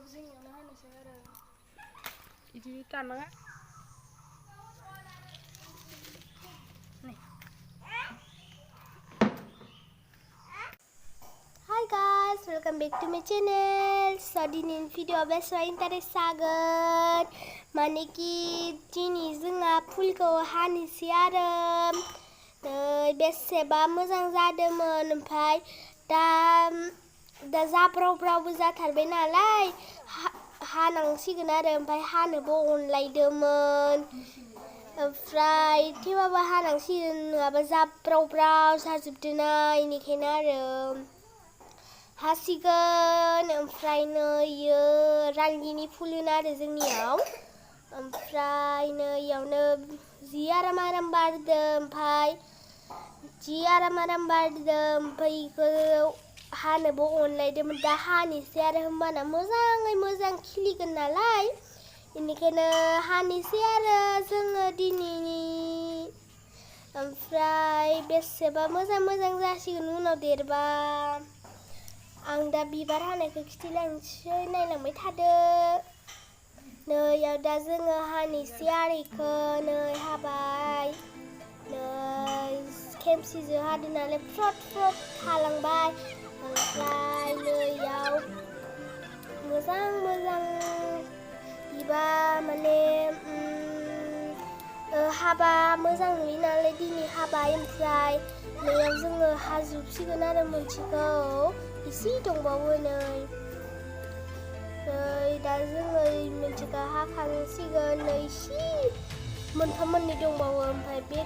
थाब जोंनियावनो हानोसै आरो इदि दाननाङा Hi guys, welcome back to my channel. So दिनैनि भिडिअ'आ बेसेबां इन्टारेस्ट जागोन मानेकि दिनै जोंहा फुलखौ हानोसै आरो बेसेबा मोजां जादोंमोन ओमफ्राय दा जाब्रावब्रावबो जाथारबाय नालाय हानांसिगोन आरो ओमफ्राय हानोबो अनलायदोंमोन ओमफ्राय थेवबाबो हानांसिगोन नङाबा जाब्रावब्राव जाजोबदोंना बेनिखायनो आरो हासिगोन ओमफ्राय इयो रांगिनि फुल होनो आरो जोंनियाव ओमफ्राय इयावनो जि आराम बारदों ओमफ्राय इखौ हानोबो अनलायदोंमोन दा हानोसै आरो होमबाना मोजाङै मोजां खिलिगोन नालाय बेनिखायनो हानोसै आरो जोङो दिनैनि ओमफ्राय बेसेबा मोजां जासिगोन उनाव देरबा आं दा बिबार हानायखौ खिथिलांसै नायलांबाय थादो नैयाव दा जोङो हानोसै आरो इखौ नै हाबाय नै खेमसिजों हादों नालाय फ्रद हालांबाय ओमफ्राय नैयाव मोजां बिबा माने हाबा मोजां नुयो नालाय दिनै हाबाय ओमफ्राय नैयाव जोङो हाजोबसिगोन आरो मोनसेखौ इसे दंबावो नै दा जोङो मोनसेखौ हाखांसिगोन नै इसे मोनथाम मोननै दंबावो ओमफ्राय बे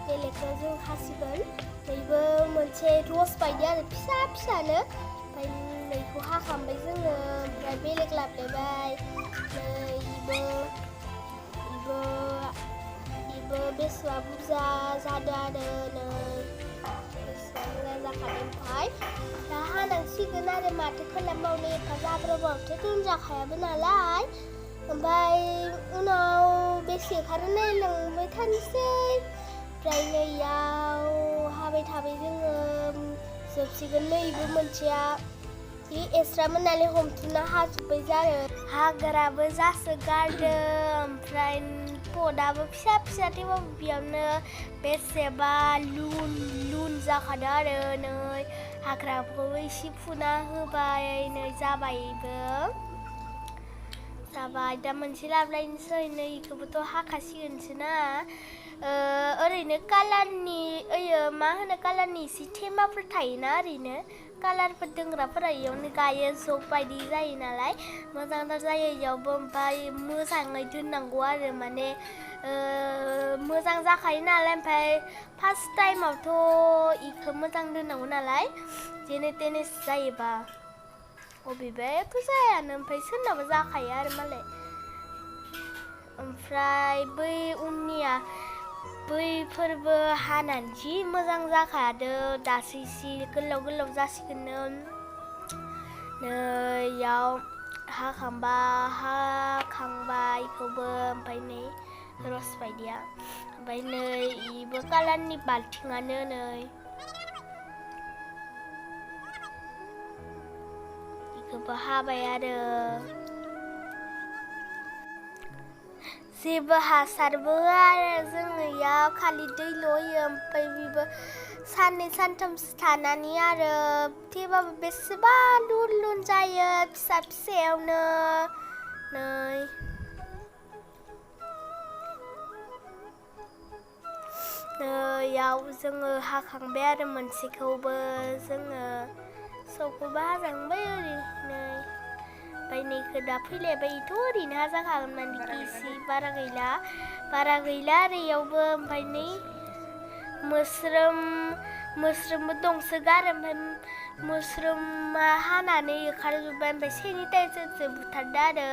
बेलेगखौ जों हासिगोन नैबो मोनसे रस बायदि आरो फिसानो ओमफ्राय नैखौ हाखांबाय जोङो ओमफ्राय बेलेग लाबोलायबाय नै इबो बेसेबा बुरजा जादों आरो नै बेसेबा मोजां जाखादों ओमफ्राय दा हानांसिगोन आरो माथो खालामबावनो एफा जाब्राबावथ' दोनजाखायाबो नालाय ओमफ्राय उनाव बेसे ओंखारो नायलांबाय थानोसै ओमफ्राय नैयाव हाबाय थाबाय जोङो जोबसिगोन नैबो मोनसेया बे एस्रामोन नालाय हमथुना हाजोब्बाय जारो हाग्राबो जासो गारदों ओमफ्राय पटआबो फिसा थेवबाबो बेयावनो बेसेबा लुन जाखादों आरो नै हाग्राखौबो एसे फुना होबाय नै जाबायबो जाबाय दा मोनसे लाबोलायनोसै नै इखौबोथ' हाखासिगोनसो ना ओरैनो कालारनि मा होनो कालारनि एसे थेमाफोर थायोना ओरैनो कालारफोर दोंग्राफोरा इयावनो गायो जग बायदि जायो नालाय मोजांथार जायो इयावबो ओमफ्राय मोजाङै दोननांगौ आरो माने मोजां जाखायो नालाय ओमफ्राय फार्स्ट टाइमावथ' इखौ मोजां दोननांगौ नालाय जेने तेनेसो जायोबा अबेबायाथ' जायानो ओमफ्राय सोरनाबा जाखायो आरो मालाय ओमफ्राय बै उननिया बैफोरबो हानानै जि मोजां जाखादों दासो इसे गोलाव जासिगोननो नैयाव हाखांबाय इखौबो ओमफ्राय नै रस बायदिया ओमफ्राय नै इबो कालारनि बाल्थिङानो नै इखौबो हाबाय आरो जेबो हासारबो होआ आरो जोङो इयाव खालि दैल' होयो ओमफ्राय बेबो साननै सानथामसो थानानै आरो थेवबाबो बेसेबा लुन जायो फिसायावनो नै नैयाव जोङो हाखांबाय आरो मोनसेखौबो जोङो सबखौबो हाजांबाय ओरैनो ओमफ्राय नैखौ दा फैलायबाय इथ' ओरैनो हाजाखागोन मानेकि इसे बारा गैला आरो इयावबो ओमफ्राय नै मोस्रोमबो दंसो गारो ओमफ्राय मोस्रोमा हानानै ओंखारजोब्बाय ओमफ्राय सेनिटाइजारसो बुथारदो आरो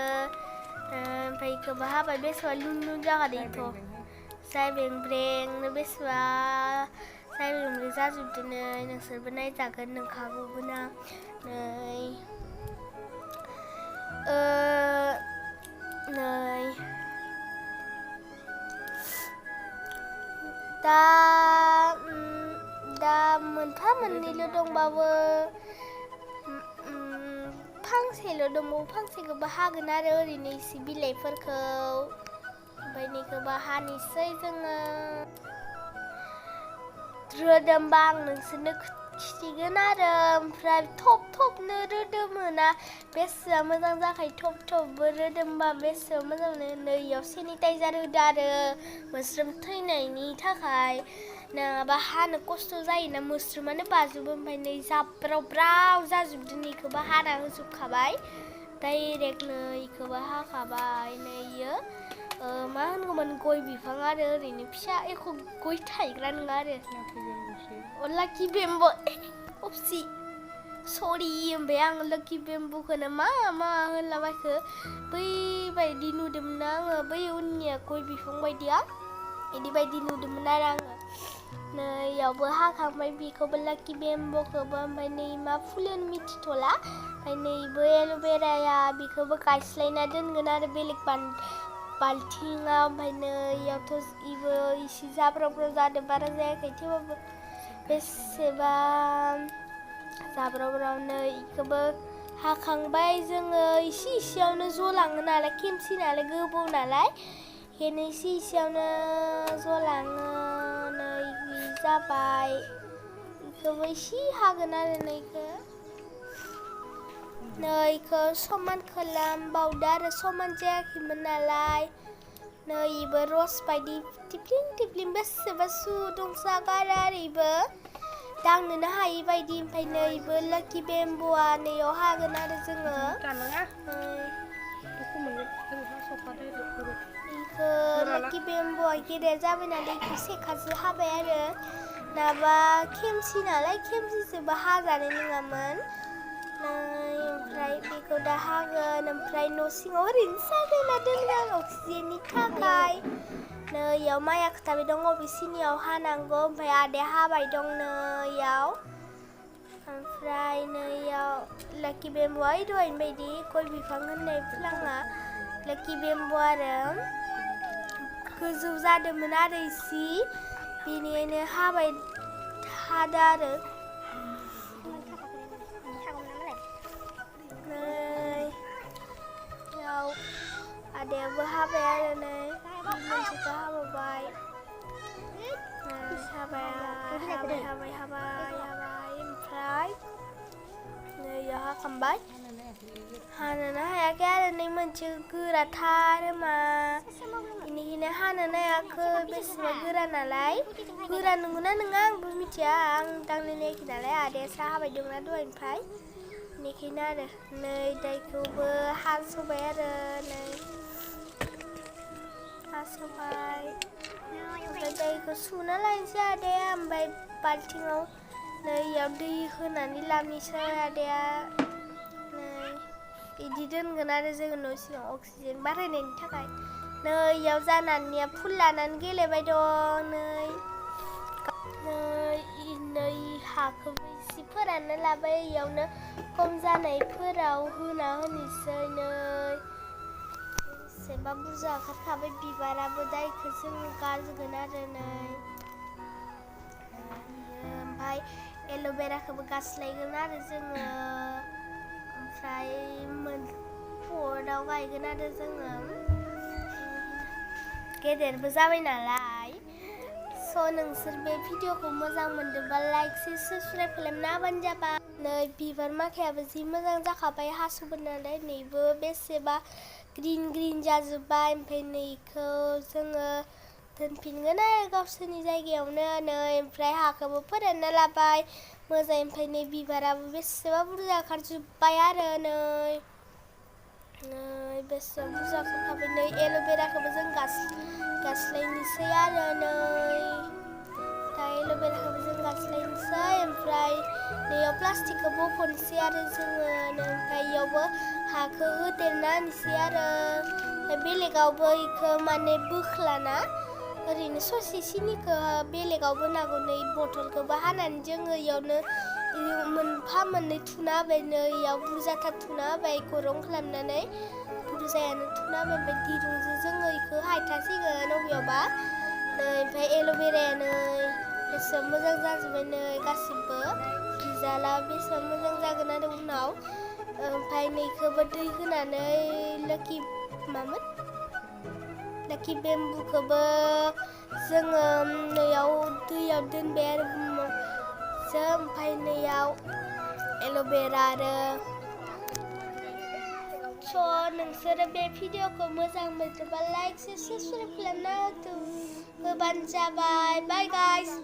ओमफ्राय इखौबो हाबाय बेसेबा लुन जाखादों जाय बेंब्रेंनो बेसेबा जाय बेंब्रें जाजोबदों नै नोंसोरबो नायजागोन नोंखागौबो ना नै दा मोनफा मोननैल' दंबावो फांसेल' दंबावो फांसेखौबो हागोन आरो ओरैनो एसे बिलाइफोरखौ ओमफ्राय नैखौबो हानोसै जोङो रोदोमबा आं नोंसोरनो खिथिगोन आरो ओमफ्राय थबनो रोदोमोना बेसेबा मोजां जाखायो थबबो रोदोमबा बेसेबा मोजां मोनो नैयाव सेनिटाइजार होदो आरो मोस्रोम थैनायनि थाखाय नङाबा हानो खस्थ' जायोना मोस्रोमानो बाजोबो ओमफ्राय नै जाब्राव जाजोबदों इखौबो हाना होजोबखाबाय डाइरेक्ट नैखौबो हाखाबाय नैयो मा होनगौमोन गय बिफां आरो ओरैनो फिसा एख' गय थायग्रा नङा आरो लाकि बेम्ब अपसि सरि ओमफ्राय आं लाकि बेम्बुखौनो मा होनलाबायखो बै बायदि नुदोंमोन आङो बै उननिया गय बिफां बायदिया बिदि बायदि नुदोंमोन आरो आङो नैयावबो हाखांबाय बेखौबो लाकि बेम्बुखौबो ओमफ्राय नै मा फुल मिथिथ'ला ओमफ्राय नैबो एल'भेराया बेखौबो गायस्लायना दोनगोन आरो बेलेग बाल्थिङाव ओमफ्राय नैयावथ' इबो इसे जाब्राव जादों बारा जायाखै थेवबाबो बेसेबा जाब्राव नै इखौबो हाखांबाय जोङो इसेयावनो जलाङो नालाय खेमसि नालाय गोबौ नालाय बेखायनो इसेयावनो जलाङो नै जाबाय इखौबो इसे हागोन आरो नैखौ समान खालामबावदो आरो समान जायाखैमोन नालाय नैबो रस बायदि टिप्लिं बेसेबा सु दंसागार आरो इबो दांनोनो हायि बायदि ओमफ्राय नैबो लाकि बेम्बुआ नैयाव हागोन आरो जोङो इखौ लाकि बेम्बुआ गेदेर जाबाय नालाय इखौ सेखाजों हाबाय आरो नाबा खेमसि नालाय खेमसिजोंबो हाजानाय नङामोन ओमफ्राय बेखौ दा हागोन ओमफ्राय न' सिङाव ओरैनो साजायना दोनगोन अक्सिजेननि थाखाय नैयाव माया खोथाबाय दं अबेसिनियाव हानांगौ ओमफ्राय आदाया हाबाय दं नैयाव ओमफ्राय नैयाव लाकि बेम्बुआ दहायनि बायदि गय बिफां होननाय फ्लाङा लाकि बेम्बु आरो गोजौ जादोंमोन आरो इसे बेनिखायनो हादो आरो नैयाव आदायाबो हाबाय आरो नै मोनसेखौ हाबावबाय हाबाय ओमफ्राय नैयाव हाखांबाय हानोनो हायाखै आरो नै मोनसे गोराथार मा बेनिखायनो हानोनो हायाखै बेसेबा गोरा नालाय गोरा नंगौना नङा आंबो मिथिया आं दांनो नायाखै नालाय आदायासो हाबाय दंना दहायनिफ्राय बेनिखायनो आरो नै दाइखौबो हास'बाय आरो नै हास'बाय ओमफ्राय दैखौ सुना लानोसै आदाया ओमफ्राय बाल्थिङाव नैयाव दै होनानै लानोसै आदाया नै बिदि दोनगोन आरो जोङो न' सिङाव अक्सिजेन बारायनायनि थाखाय नैयाव जानानैया फुल लानानै गेलेबाय दं नै हाखौबो एसे फोराननो लाबाय इयावनो खम जानायफोराव होना होनोसै नै एसेबा बुरजा ओंखारखाबाय बिबाराबो दा इखौ जोङो गारगोन आरो नै ओमफ्राय एल'भेराखौबो गास्लायगोन आरो जोङो ओमफ्राय पटआव गायगोन आरो जोङो गेदेरबो जाबाय नालाय स' नोंसोर बे भिडिअखौ मोजां मोनदोंबा लाइक साबस्क्राइब खालामना होबानो जाबाय नै बिबार माखायाबो जि मोजां जाखाबाय हास'बो नालाय नैबो बेसेबा ग्रिन जाजोब्बाय ओमफ्राय नैखौ जोङो दोनफिनगोन आरो गावसोरनि जायगायावनो नै ओमफ्राय हाखौबो फोरानना लाबाय मोजां ओमफ्राय नै बिबाराबो बेसेबा बुरजा ओंखारजोब्बाय आरो नै बेसेबा बुरजा ओंखारखाबाय नै एल'भेराखौबो जों गास्लायनोसै आरो नै दा एल'भेराखौबो जों गास्लायनोसै ओमफ्राय नैयाव प्लास्टिकखौ बख'नोसै आरो जोङो ओमफ्राय इयावबो हाखौ होदेरना होनोसै आरो बेलेगावबो इखौ माने बोख्लाना ओरैनो ससे सिनिखौ बेलेगावबो नांगौ नै बथलखौबो हानानै जोङो इयावनो मोनफा मोननै थुना होबाय नै इयाव बुरजाथार थुना होबाय गरं खालामनानै बुरजायानो थुना होबाय ओमफ्राय दिरुंजों जोङो इखौ हायथासिगोन अबेयावबा नै ओमफ्राय एल'भेराया नै बेसेबां मोजां जाजोब्बाय नै गासिबो रिजाल्टआ बेसेबां मोजां जागोन आरो उनाव ओमफ्राय नैखौबो दै होनानै लोखि मामोन लाखि बेम्बुखौबो जोङो नैयाव दैयाव दोनबाय आरो ओमफ्राय नैयाव एल'भेरा आरो स' नोंसोरो बे भिडिअखौ मोजां मोनोबा लाइक साबस्क्राइब खालामना होबानो जाबाय बाय guys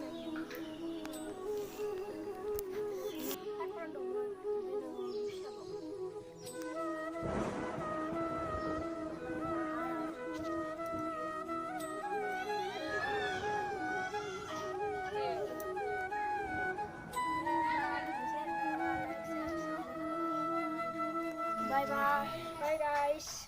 Bye bye. Bye guys.